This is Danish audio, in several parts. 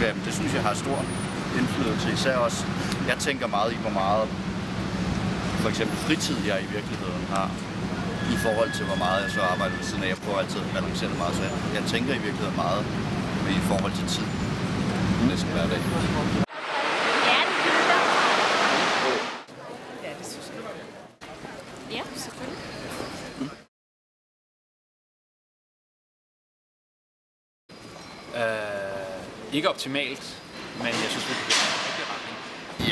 Jamen, det synes jeg har stor indflydelse. Især også, jeg tænker meget i, hvor meget for eksempel fritid jeg i virkeligheden har i forhold til, hvor meget jeg så arbejder ved siden af. Jeg prøver altid at balancere det meget, så jeg tænker i virkeligheden meget i forhold til tid næsten hver dag. Ja, det synes jeg. Ja, selvfølgelig. Ikke optimalt, men jeg synes, det er rigtig retning.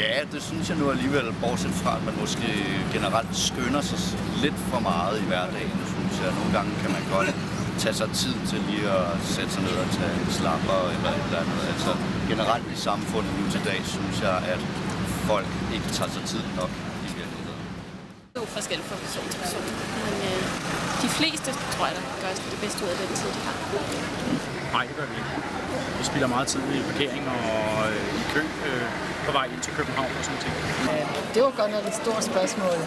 Ja, det synes jeg nu alligevel, bortset fra, at man måske generelt skynder sig lidt for meget i hverdagen, synes jeg. Nogle gange kan man godt tage sig tid til lige at sætte sig ned og tage en slapper eller et eller andet. Altså generelt i samfundet nu til dag, synes jeg, at folk ikke tager sig tid nok i virkeligheden. Det er jo forskelligt fra person til person, men de fleste, tror jeg, der gør det bedste ud af den tid, de har. Nej, det gør vi ikke. Vi spilder meget tid i parkering og i kø på vej ind til København og sådan ting. Det var godt nok et stort spørgsmål.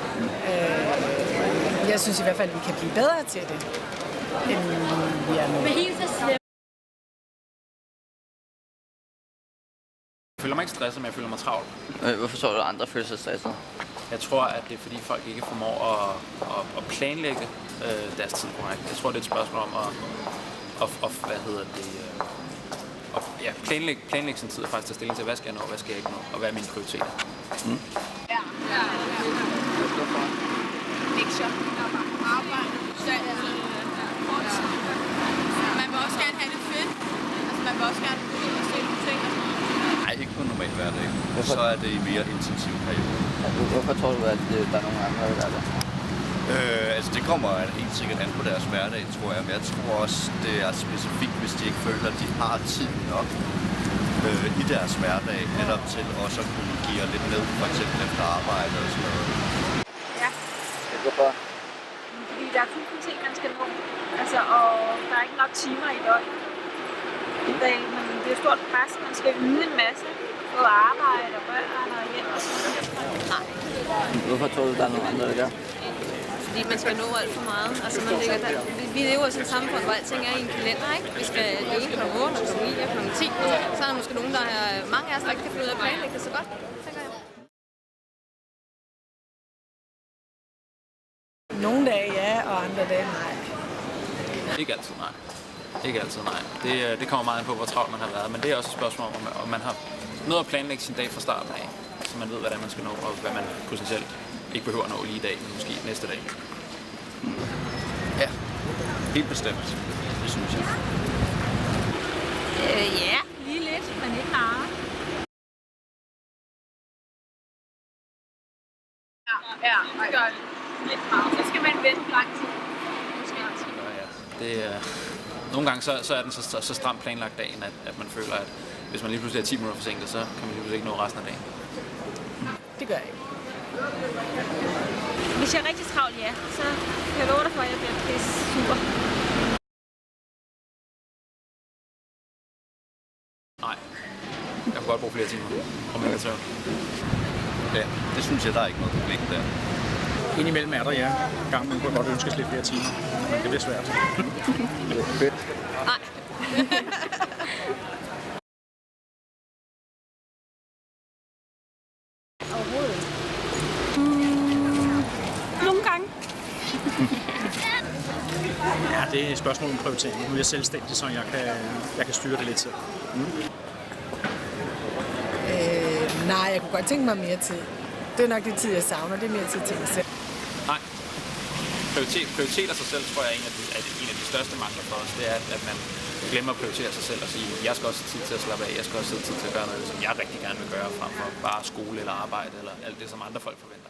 Jeg synes i hvert fald, at vi kan blive bedre til det, end vi er nu. Jeg føler mig ikke stresset, men jeg føler mig travlt. Hvorfor tror du, at andre føler sig stresset? Jeg tror, at det er fordi folk ikke formår at planlægge deres tid korrekt. Jeg tror, det er et spørgsmål om at planlægge sin tid og faktisk tage stilling til, hvad skal jeg nå, hvad skal jeg ikke nå, og hvad er mine prioriteter. Ja. Lektier, arbejde, man vil også gerne have det fedt. Altså, man vil også gerne ud og se nogle ting. Nej, ikke på en normal hverdag. Så er det i mere intensiv periode. Hvorfor tror du, at der er nogle andre, der er der? Altså det kommer helt sikkert an på deres hverdag, tror jeg. Men jeg tror også, det er specifikt, hvis de ikke føler, at de har tid nok i deres hverdag, netop til også at kunne give lidt ned, for eksempel efter arbejde og sådan noget. Ja. Hvorfor? Fordi der er kun ting, man skal nå. Altså, og der er ikke nok timer i døgnet. Men det er et stort pres. Man skal yde en masse. Både arbejde og børn og hjem og sådan noget. Nej. Hvorfor tror du, der er nogle andre, der gør? Fordi man skal nå alt for meget. Altså, man ligger der. Vi lever i sådan et samfund, hvor alting er i en kalender, ikke? Vi skal løbe kl. 8, kl. 9 og kl. 10. Så er der måske nogen, der er mange af os, der ikke kan finde ud af at planlægge det så godt, tænker jeg. Nogle dage ja, og andre dage nej. Ikke altid nej. Ikke altid nej. Det kommer meget an på, hvor travlt man har været, men det er også et spørgsmål om man har noget at planlægge sin dag fra starten af, så man ved, hvordan man skal nå, og hvad man potentielt ikke behøver at nå lige i dag, men måske næste dag. Ja, helt bestemt. Det synes jeg. Ja, lige lidt, men ikke meget. Ja, det gør det. Lidt meget. Så skal man vente lang tid. Måske en time. Ja. Nogle gange så er den så stramt planlagt dagen, at man føler, at hvis man lige pludselig er 10 minutter forsinket, så kan man lige pludselig ikke nå resten af dagen. Det gør jeg ikke. Hvis jeg er rigtig travlt, ja, så kan jeg love dig for, at jeg bliver pisse super. Nej. Jeg kunne godt bruge flere timer, om jeg kan tage. Ja, det synes jeg, der er ikke noget problem der. Indimellem er der, ja. Gang man kunne godt ønske lidt flere timer, men det bliver svært. Fedt. Nej. Overhovedet. Nogle gange. Ja, det er et spørgsmål om prioritering. Nu er jeg selvstændig, så jeg kan styre det lidt selv. Nej, jeg kunne godt tænke mig mere tid. Det er nok det tid, jeg savner. Det er mere tid til mig selv. Nej. Prioriteter sig selv, tror jeg, er en af de største mangler for os. Det er, at man glemmer at prioritere sig selv og sige, jeg skal også have tid til at slappe af, jeg skal også have tid til at gøre noget, som jeg rigtig gerne vil gøre, frem for bare skole eller arbejde eller alt det, som andre folk forventer.